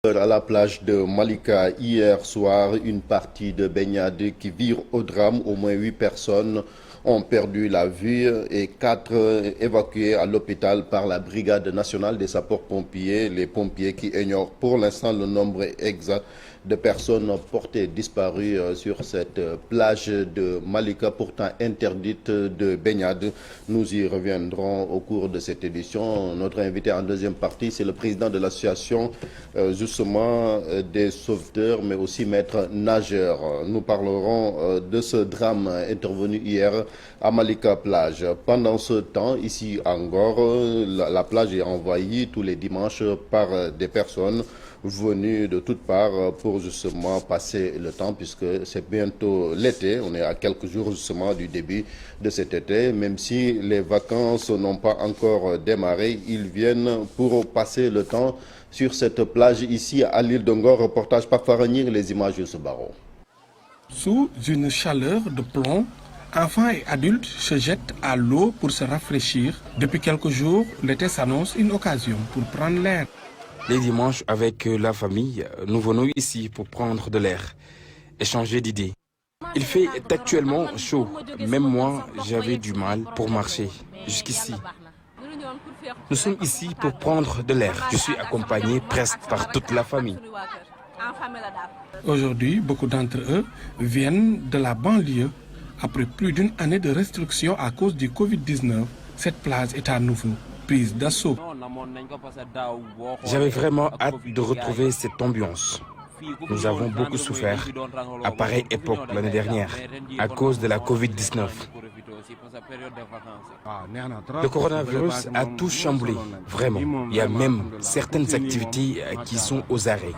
À la plage de Malika hier soir, une partie de baignade qui vire au drame. Au moins 8 personnes ont perdu la vie et 4 évacuées à l'hôpital par la brigade nationale des sapeurs-pompiers. Les pompiers qui ignorent pour l'instant le nombre exact de personnes portées disparues sur cette plage de Malika, pourtant interdite de baignade. Nous y reviendrons au cours de cette édition. Notre invité en deuxième partie, c'est le président de l'association justement des sauveteurs, mais aussi maîtres nageurs. Nous parlerons de ce drame intervenu hier à Malika Plage. Pendant ce temps, ici à Ngor, la plage est envahie tous les dimanches par des personnes venus de toutes parts pour justement passer le temps, puisque c'est bientôt l'été. On est à quelques jours justement du début de cet été. Même si les vacances n'ont pas encore démarré, ils viennent pour passer le temps sur cette plage ici à l'île de Ngor. Reportage par Faranir, les images de ce barreau. Sous une chaleur de plomb, enfants et adultes se jettent à l'eau pour se rafraîchir. Depuis quelques jours, l'été s'annonce une occasion pour prendre l'air. Les dimanches, avec la famille, nous venons ici pour prendre de l'air, échanger d'idées. Il fait actuellement chaud. Même moi, j'avais du mal pour marcher jusqu'ici. Nous sommes ici pour prendre de l'air. Je suis accompagné presque par toute la famille. Aujourd'hui, beaucoup d'entre eux viennent de la banlieue. Après plus d'une année de restriction à cause du Covid-19, cette plage est à nouveau prise d'assaut. J'avais vraiment hâte de retrouver cette ambiance. Nous avons beaucoup souffert à pareille époque l'année dernière à cause de la Covid-19. Le coronavirus a tout chamboulé, vraiment. Il y a même certaines activités qui sont aux arrêts.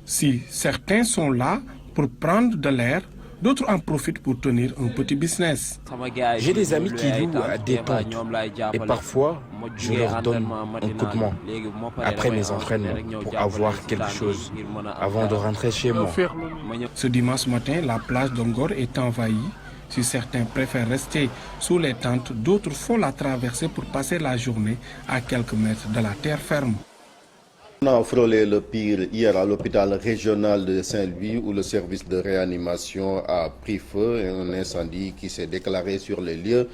Si certains sont là pour prendre de l'air, d'autres en profitent pour tenir un petit business. J'ai des amis qui louent des tentes et parfois je leur donne un coup de main après mes entraînements pour avoir quelque chose avant de rentrer chez moi. Ce dimanche matin, la plage d'Ongor est envahie. Si certains préfèrent rester sous les tentes, d'autres font la traversée pour passer la journée à quelques mètres de la terre ferme. On a frôlé le pire hier à l'hôpital régional de Saint-Louis où le service de réanimation a pris feu et un incendie qui s'est déclaré sur les lieux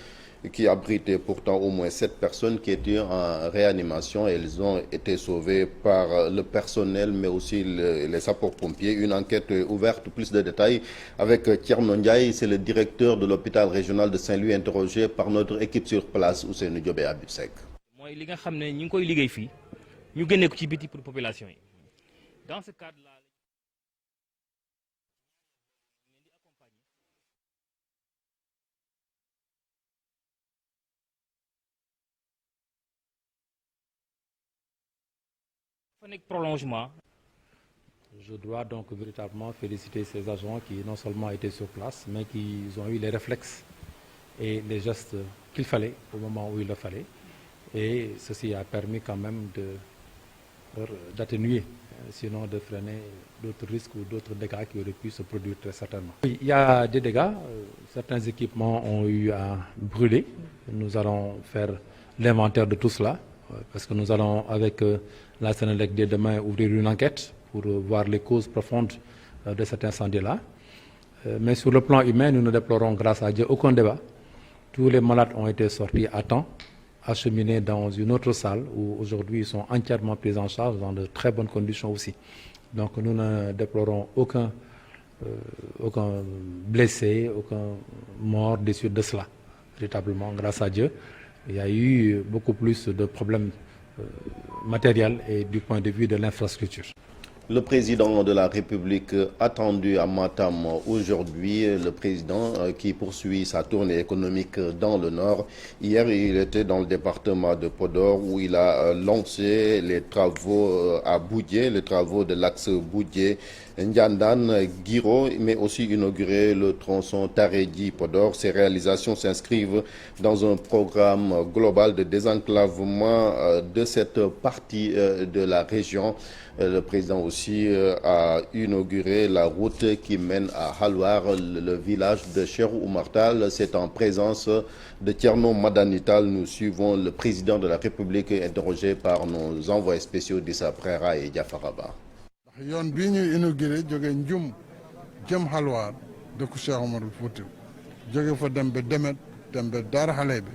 qui abritait pourtant au moins 7 personnes qui étaient en réanimation. Elles ont été sauvées par le personnel mais aussi les sapeurs-pompiers. Une enquête est ouverte. Plus de détails avec Thierno Ndiaye, c'est le directeur de l'hôpital régional de Saint-Louis interrogé par notre équipe sur place Ousseynou Diop et Abib Seck. Ñu génne ko ci biti pour population yi dans ce cadre là fa nekk prolongement. Je dois donc véritablement féliciter ces agents qui non seulement étaient sur place mais qui ont eu les réflexes et les gestes qu'il fallait au moment où il le fallait, et ceci a permis quand même d'atténuer, sinon de freiner d'autres risques ou d'autres dégâts qui auraient pu se produire très certainement. Oui, il y a des dégâts, certains équipements ont eu à brûler. Nous allons faire l'inventaire de tout cela, parce que nous allons avec la Sénélec dès demain ouvrir une enquête pour voir les causes profondes de cet incendie-là. Mais sur le plan humain, nous ne déplorons grâce à Dieu aucun débat. Tous les malades ont été sortis à temps, acheminés dans une autre salle où aujourd'hui ils sont entièrement pris en charge dans de très bonnes conditions aussi. Donc nous ne déplorons aucun blessé, aucun mort déçu de cela. Véritablement, grâce à Dieu, il y a eu beaucoup plus de problèmes matériels et du point de vue de l'infrastructure. Le président de la République attendu à Matam aujourd'hui, le président qui poursuit sa tournée économique dans le Nord. Hier, il était dans le département de Podor où il a lancé les travaux à Boudié, les travaux de l'axe Boudié-Ndiandane-Guiro, mais aussi inauguré le tronçon Tarédi-Podor. Ces réalisations s'inscrivent dans un programme global de désenclavement de cette partie de la région. Le président aussi aussi a inauguré la route qui mène à Halwar, le village de Cheikh Oumar Tall. C'est en présence de Thierno Madani Tall. Nous suivons le président de la République interrogé par nos envoyés spéciaux d'Issa Prera et Diafaraba. yoon bii ñu inauguré jóge Njum jëm Halwar dëkku Cheikh Omarul Foutiou jóge fa dem ba Demet dem ba Daara Xale bi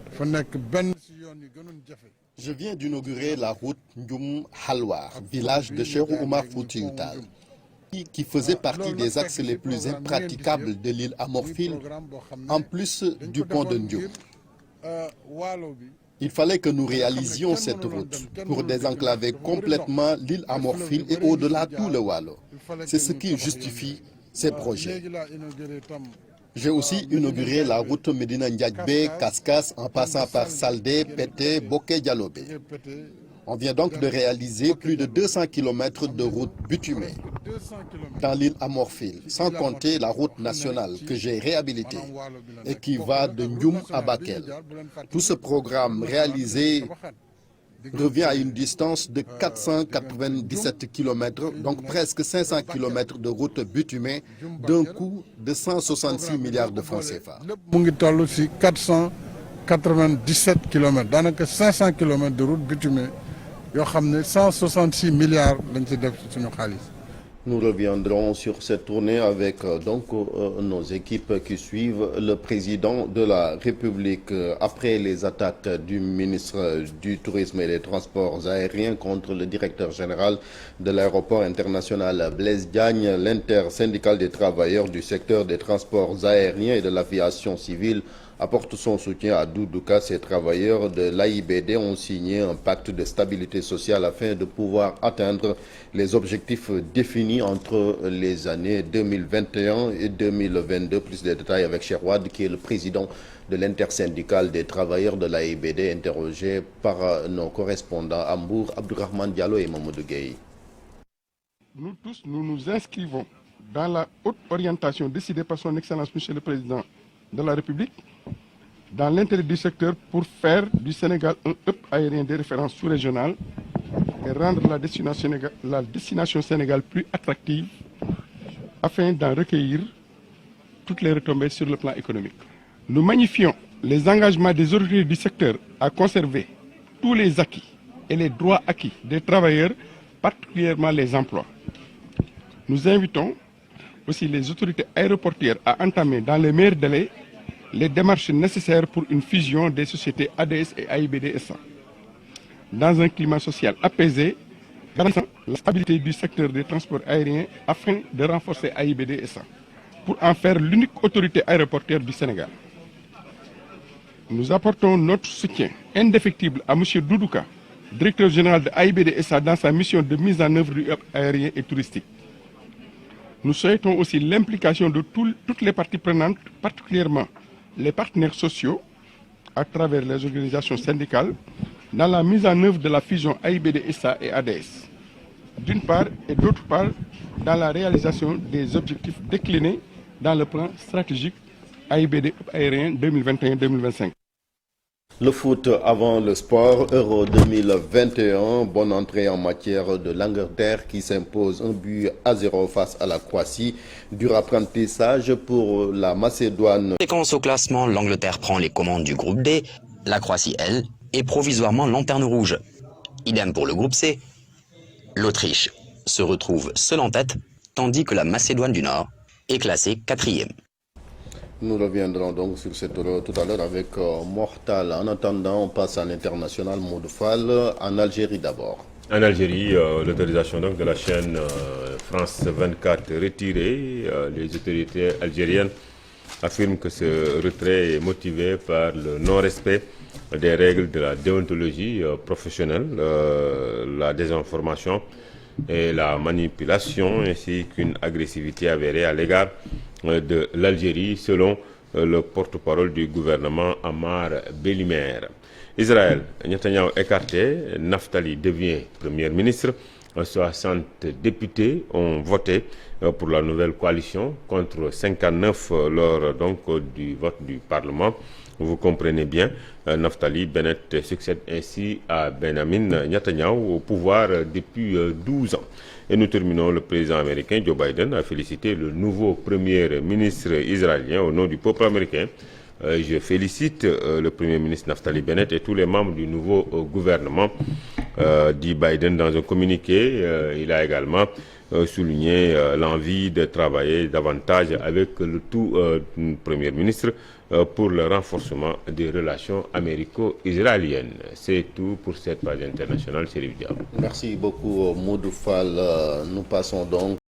dafa nekk benn si yoon yi gënoon jafe. Je viens d'inaugurer la route Ndjoum-Halwar, village de Cheikh Oumar Foutiou Tall, qui faisait partie des axes les plus impraticables de l'île Amorphile, en plus du pont de Ndjoum. Il fallait que nous réalisions cette route pour désenclaver complètement l'île Amorphile et au-delà tout le Waalo. C'est ce qui justifie ces projets. J'ai aussi inauguré la route Médina Ndiadbé, Kaskas, en passant par Saldé, Pété, Boké, Dialobé. On vient donc de réaliser plus de 200 km de route bitumée dans l'île Amorphile, sans compter la route nationale que j'ai réhabilitée et qui va de Ndjoum à Bakel. Tout ce programme réalisé revient à une distance de 497 km, donc presque 500 km de route bitumée d'un coût de 166 milliards de francs CFA. mu ngi toll ci 497 km daanaka 500 km de route bitumée yoo xam ne 166 milliards lañ ci def ci suñu xaalis. Nous reviendrons sur cette tournée avec nos équipes qui suivent le président de la République. Après les attaques du ministre du Tourisme et des Transports aériens contre le directeur général de l'aéroport international Blaise Diagne, l'intersyndicale des travailleurs du secteur des transports aériens et de l'aviation civile apporte son soutien à Doudouka. Ces travailleurs de l'AIBD ont signé un pacte de stabilité sociale afin de pouvoir atteindre les objectifs définis entre les années 2021 et 2022. Plus de détails avec Cherouad, qui est le président de l'intersyndicale des travailleurs de l'AIBD, interrogé par nos correspondants à Mbour, Abdourahmane Diallo et Mamadou Gueye. Nous tous, nous nous inscrivons dans la haute orientation décidée par son Excellence Monsieur le Président de la République, dans l'intérêt du secteur pour faire du Sénégal un hub aérien de référence sous-régional et rendre la destination Sénégal plus attractive afin d'en recueillir toutes les retombées sur le plan économique. Nous magnifions les engagements des autorités du secteur à conserver tous les acquis et les droits acquis des travailleurs, particulièrement les emplois. Nous invitons aussi les autorités aéroportuaires à entamer dans les meilleurs délais les démarches nécessaires pour une fusion des sociétés ADS et AIBD SA, dans un climat social apaisé, garantissant la stabilité du secteur des transports aériens afin de renforcer AIBD SA, pour en faire l'unique autorité aéroportuaire du Sénégal. Nous apportons notre soutien indéfectible à M. Doudouka, directeur général de AIBD SA, dans sa mission de mise en œuvre du hub aérien et touristique. Nous souhaitons aussi l'implication de toutes les parties prenantes, particulièrement les partenaires sociaux, à travers les organisations syndicales, dans la mise en œuvre de la fusion AIBD-SA et ADS, d'une part, et d'autre part, dans la réalisation des objectifs déclinés dans le plan stratégique AIBD aérien 2021-2025. Le foot avant le sport, Euro 2021, bonne entrée en matière de l'Angleterre qui s'impose 1-0 face à la Croatie. Dur apprentissage pour la Macédoine. Séquence au classement, l'Angleterre prend les commandes du groupe D. La Croatie, elle, est provisoirement lanterne rouge. Idem pour le groupe C. L'Autriche se retrouve seule en tête, tandis que la Macédoine du Nord est classée 4e. Nous reviendrons donc sur cette Euro tout à l'heure avec Mortal. En attendant, on passe à l'international Moudefal, en Algérie d'abord. En Algérie, l'autorisation donc de la chaîne France 24 retirée. Les autorités algériennes affirment que ce retrait est motivé par le non-respect des règles de la déontologie professionnelle, la désinformation et la manipulation, ainsi qu'une agressivité avérée à l'égard de l'Algérie, selon le porte-parole du gouvernement Ammar Bellimer. Israël, Netanyahu écarté, Naftali devient Premier ministre. 60 députés ont voté pour la nouvelle coalition contre 59 lors donc du vote du Parlement. Vous comprenez bien, Naftali Bennett succède ainsi à Benjamin Netanyahu au pouvoir depuis 12 ans. Et nous terminons, le président américain Joe Biden a félicité le nouveau premier ministre israélien au nom du peuple américain. Je félicite le Premier ministre Naftali Bennett et tous les membres du nouveau gouvernement, dit Biden dans un communiqué. Il a également souligné l'envie de travailler davantage avec le tout Premier ministre pour le renforcement des relations américo-israéliennes. C'est tout pour cette page internationale, Chérif Dia. Merci beaucoup, Modou Fall. Nous passons donc